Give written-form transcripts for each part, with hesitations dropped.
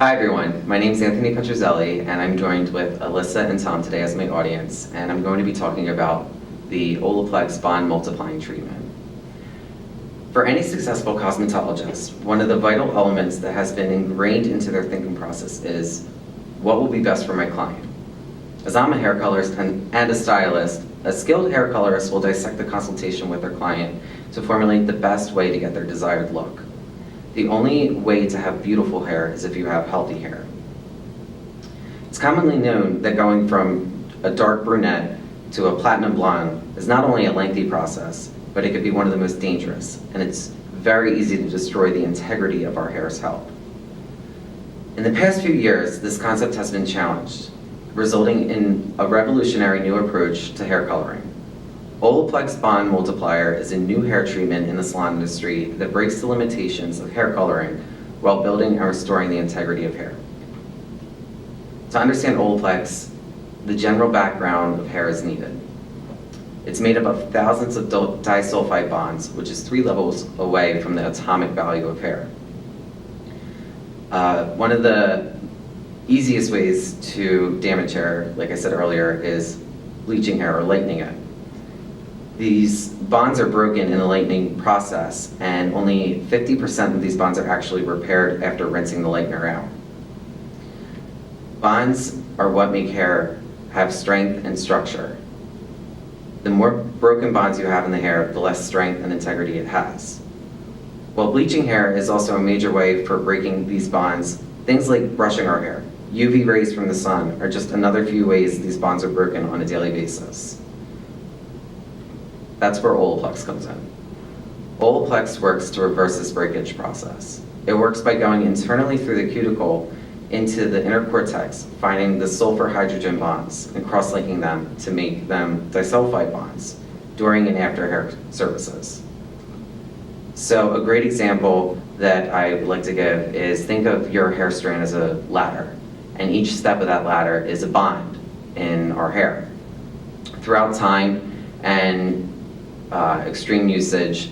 Hi everyone, my name is Anthony Petruzzelli and I'm joined with Alyssa and Tom today as my audience, and I'm going to be talking about the Olaplex Bond Multiplying Treatment. For any successful cosmetologist, one of the vital elements that has been ingrained into their thinking process is what will be best for my client. As I'm a hair colorist and a stylist, a skilled hair colorist will dissect the consultation with their client to formulate the best way to get their desired look. The only way to have beautiful hair is if you have healthy hair. It's commonly known that going from a dark brunette to a platinum blonde is not only a lengthy process, but it could be one of the most dangerous, and it's very easy to destroy the integrity of our hair's health. In the past few years, this concept has been challenged, resulting in a revolutionary new approach to hair coloring. Olaplex Bond Multiplier is a new hair treatment in the salon industry that breaks the limitations of hair coloring while building and restoring the integrity of hair. To understand Olaplex, the general background of hair is needed. It's made up of thousands of disulfide bonds, which is 3 levels away from the atomic value of hair. One of the easiest ways to damage hair, like I said earlier, is bleaching hair or lightening it. These bonds are broken in the lightening process, and only 50% of these bonds are actually repaired after rinsing the lightener out. Bonds are what make hair have strength and structure. The more broken bonds you have in the hair, the less strength and integrity it has. While bleaching hair is also a major way for breaking these bonds, things like brushing our hair, UV rays from the sun are just another few ways these bonds are broken on a daily basis. That's where Olaplex comes in. Olaplex works to reverse this breakage process. It works by going internally through the cuticle into the inner cortex, finding the sulfur-hydrogen bonds and cross-linking them to make them disulfide bonds during and after hair services. So a great example that I would like to give is, think of your hair strand as a ladder, and each step of that ladder is a bond in our hair. Throughout time and extreme usage,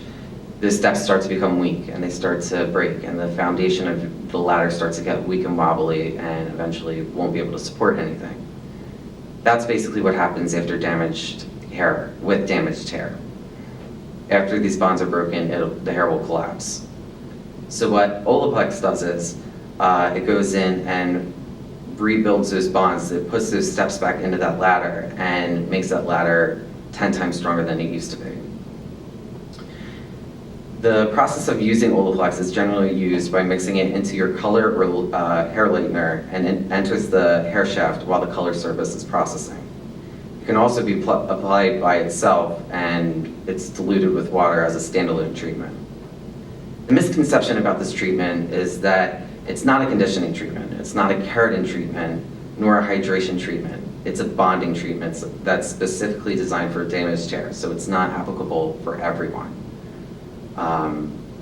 the steps start to become weak and they start to break, and the foundation of the ladder starts to get weak and wobbly and eventually won't be able to support anything. That's basically what happens after damaged hair, with damaged hair. After these bonds are broken, the hair will collapse. So what Olaplex does is, it goes in and rebuilds those bonds, it puts those steps back into that ladder and makes that ladder 10 times stronger than it used to be. The process of using Olaplex is generally used by mixing it into your color or hair lightener, and it enters the hair shaft while the color surface is processing. It can also be applied by itself, and it's diluted with water as a standalone treatment. The misconception about this treatment is that it's not a conditioning treatment, it's not a keratin treatment, nor a hydration treatment. It's a bonding treatment that's specifically designed for damaged hair, so it's not applicable for everyone.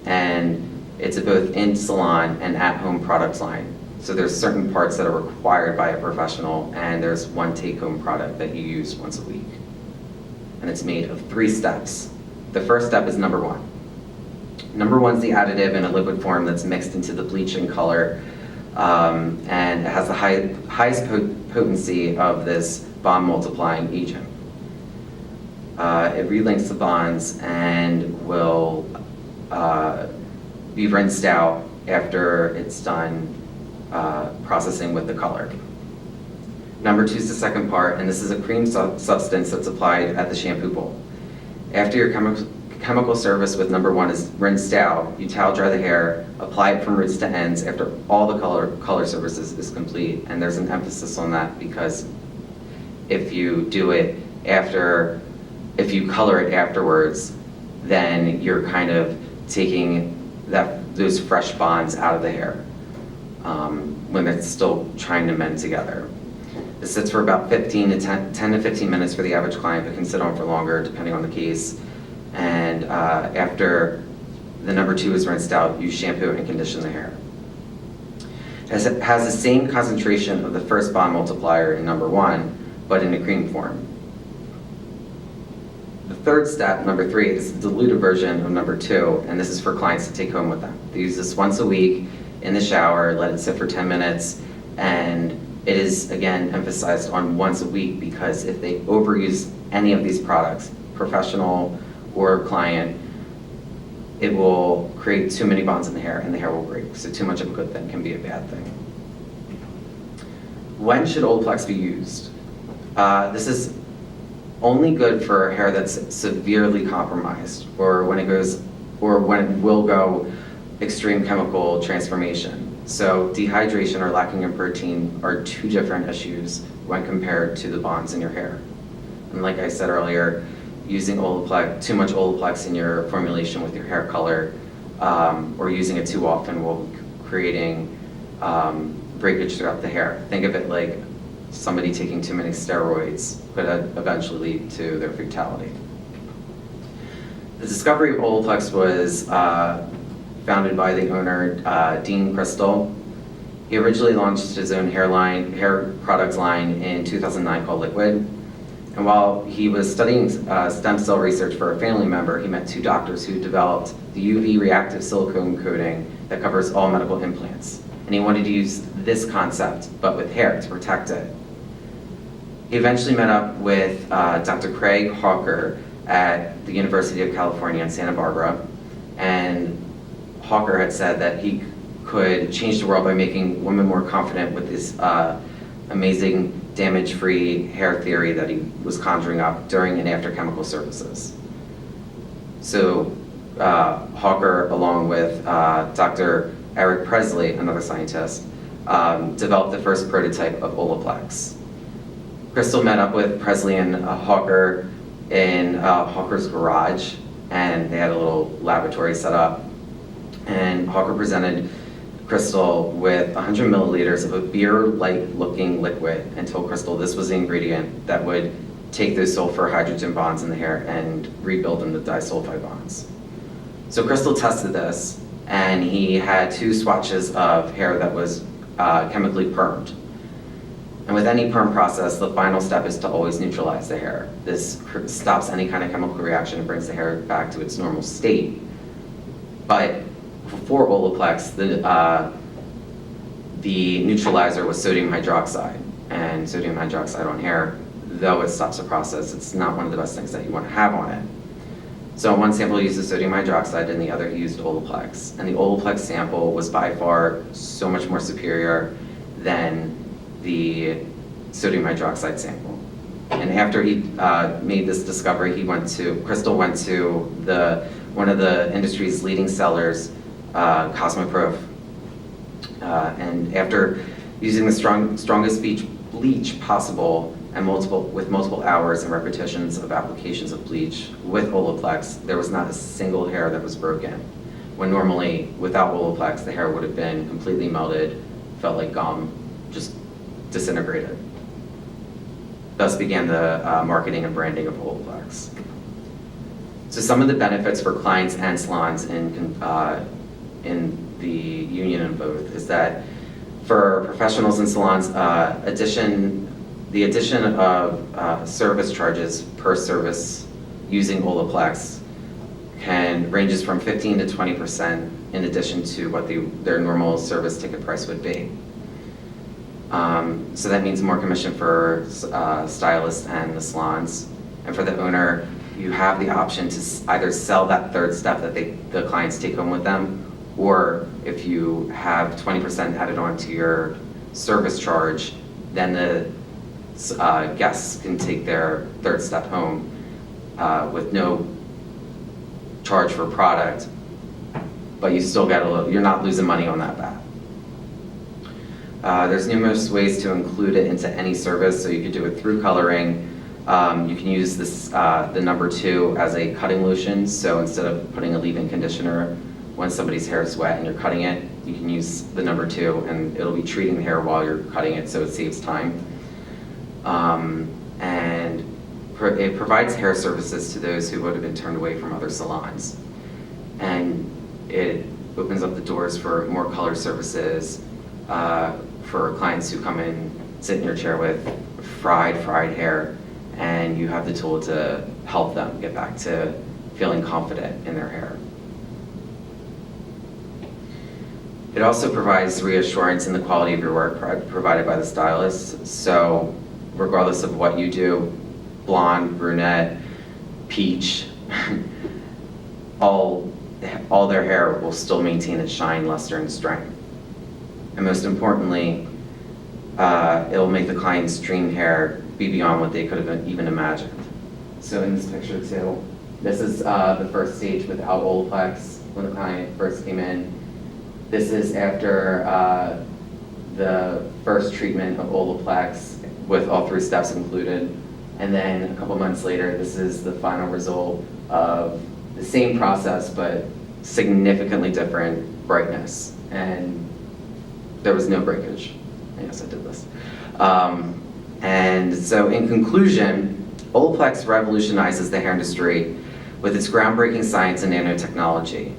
And it's a both in-salon and at-home products line. So there's certain parts that are required by a professional, and there's one take-home product that you use once a week. And it's made of 3 steps. The first step is number 1. Number 1 is the additive in a liquid form that's mixed into the bleaching color, and it has the highest potency of this bond multiplying agent. It relinks the bonds and will be rinsed out after it's done processing with the color. Number 2 is the second part, and this is a cream substance that's applied at the shampoo bowl. After your chemical service with number 1 is rinsed out, you towel dry the hair, apply it from roots to ends after all the color services is complete, and there's an emphasis on that because if you do it after, if you color it afterwards, then you're kind of taking those fresh bonds out of the hair when it's still trying to mend together. This sits for about 10 to 15 minutes for the average client, but can sit on for longer depending on the case. And after the number 2 is rinsed out, you shampoo and condition the hair. It has the same concentration of the first bond multiplier in number 1, but in a cream form. The third step, number 3, is the diluted version of number 2, and this is for clients to take home with them. They use this once a week in the shower, let it sit for 10 minutes, and it is, again, emphasized on once a week, because if they overuse any of these products, professional or client, it will create too many bonds in the hair and the hair will break. So too much of a good thing can be a bad thing. When should Olaplex be used? This is only good for hair that's severely compromised, or when it will go extreme chemical transformation. So dehydration or lacking in protein are two different issues when compared to the bonds in your hair. And like I said earlier, using Olaplex, too much Olaplex in your formulation with your hair color, or using it too often will be creating breakage throughout the hair. Think of it like somebody taking too many steroids could eventually lead to their fatality. The discovery of Olaplex was founded by the owner, Dean Crystal. He originally launched his own hair products line in 2009 called Liquid. And while he was studying stem cell research for a family member, he met two doctors who developed the UV reactive silicone coating that covers all medical implants. And he wanted to use this concept, but with hair, to protect it. He eventually met up with Dr. Craig Hawker at the University of California in Santa Barbara. And Hawker had said that he could change the world by making women more confident with this amazing damage-free hair theory that he was conjuring up during and after chemical services. So Hawker, along with Dr. Eric Petruzzelli, another scientist, developed the first prototype of Olaplex. Crystal met up with Petruzzelli and Hawker in Hawker's garage, and they had a little laboratory set up. And Hawker presented Crystal with 100 milliliters of a beer-like looking liquid and told Crystal this was the ingredient that would take those sulfur hydrogen bonds in the hair and rebuild them to disulfide bonds. So Crystal tested this, and he had 2 swatches of hair that was chemically permed. And with any perm process, the final step is to always neutralize the hair. This stops any kind of chemical reaction and brings the hair back to its normal state. But for Olaplex, the neutralizer was sodium hydroxide. And sodium hydroxide on hair, though it stops the process, it's not one of the best things that you want to have on it. So one sample uses sodium hydroxide and the other used Olaplex. And the Olaplex sample was by far so much more superior than the sodium hydroxide sample. And after he made this discovery, Crystal went to one of the industry's leading sellers, Cosmoprof. And after using the strongest bleach possible and with multiple hours and repetitions of applications of bleach with Olaplex, there was not a single hair that was broken. When normally, without Olaplex, the hair would have been completely melted, felt like gum, just disintegrated. Thus began the marketing and branding of Olaplex. So some of the benefits for clients and salons in the union in both is that for professionals and salons, the addition of service charges per service using Olaplex ranges from 15 to 20% in addition to what their normal service ticket price would be. So that means more commission for stylists and the salons. And for the owner, you have the option to either sell that third step that the clients take home with them, or if you have 20% added on to your service charge, then the guests can take their third step home with no charge for product, but you still get you're not losing money on that bet. There's numerous ways to include it into any service, so you could do it through coloring. You can use this, the number 2 as a cutting lotion, so instead of putting a leave-in conditioner when somebody's hair is wet and you're cutting it, you can use the number 2 and it'll be treating the hair while you're cutting it, so it saves time. And it provides hair services to those who would have been turned away from other salons. And it opens up the doors for more color services, for clients who come in, sit in your chair with fried hair, and you have the tool to help them get back to feeling confident in their hair. It also provides reassurance in the quality of your work provided by the stylist. So regardless of what you do, blonde, brunette, peach, all their hair will still maintain its shine, luster, and strength. And most importantly, it will make the client's dream hair be beyond what they could have even imagined. So in this picture too, this is the first stage without Olaplex when the client first came in. This is after the first treatment of Olaplex with all 3 steps included. And then a couple months later, this is the final result of the same process, but significantly different brightness. And there was no breakage. Yes, I did this. And so in conclusion, Olaplex revolutionizes the hair industry with its groundbreaking science and nanotechnology.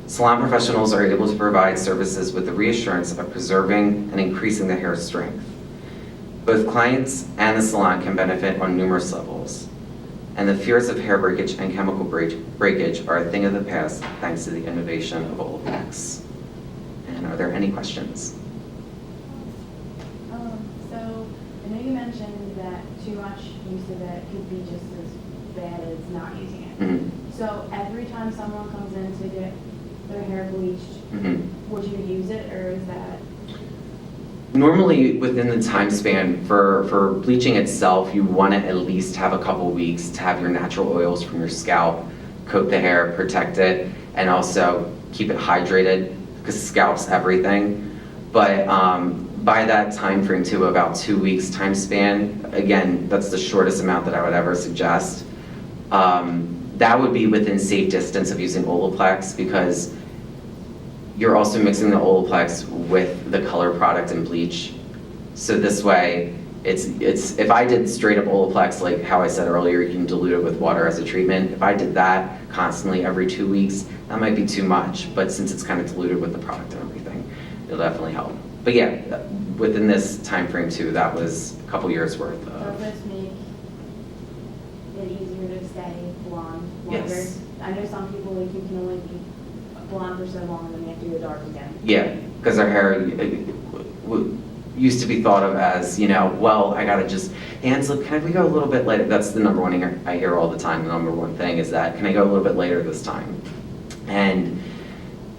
Salon professionals are able to provide services with the reassurance of preserving and increasing the hair's strength. Both clients and the salon can benefit on numerous levels, and the fears of hair breakage and chemical breakage are a thing of the past thanks to the innovation of Olaplex. And are there any questions? So I know you mentioned that too much use of it could be just as bad as not using it. Mm-hmm. So every time someone comes in to get their hair bleached, would you use it, or is that? Normally, within the time span for bleaching itself, you want to at least have a couple weeks to have your natural oils from your scalp coat the hair, protect it, and also keep it hydrated because scalp's everything. But by that time frame too, about 2 weeks time span, again, that's the shortest amount that I would ever suggest. That would be within safe distance of using Olaplex because you're also mixing the Olaplex with the color product and bleach. So this way, it's if I did straight up Olaplex, like how I said earlier, you can dilute it with water as a treatment. If I did that constantly every 2 weeks, that might be too much. But since it's kind of diluted with the product and everything, it'll definitely help. But yeah, within this time frame too, that was a couple years worth of. Does this make it easier to stay blonde longer? Yes. I know some people, like, you can only be blonde for so long and then you have to go dark again. Yeah, because our hair used to be thought of as, well, I gotta just, hands, look, can we go a little bit later? That's the number one I hear all the time. The number one thing is that, can I go a little bit later this time? And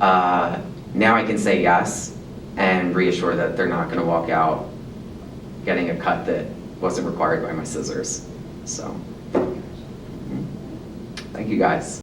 now I can say yes and reassure that they're not gonna walk out getting a cut that wasn't required by my scissors. So, thank you guys.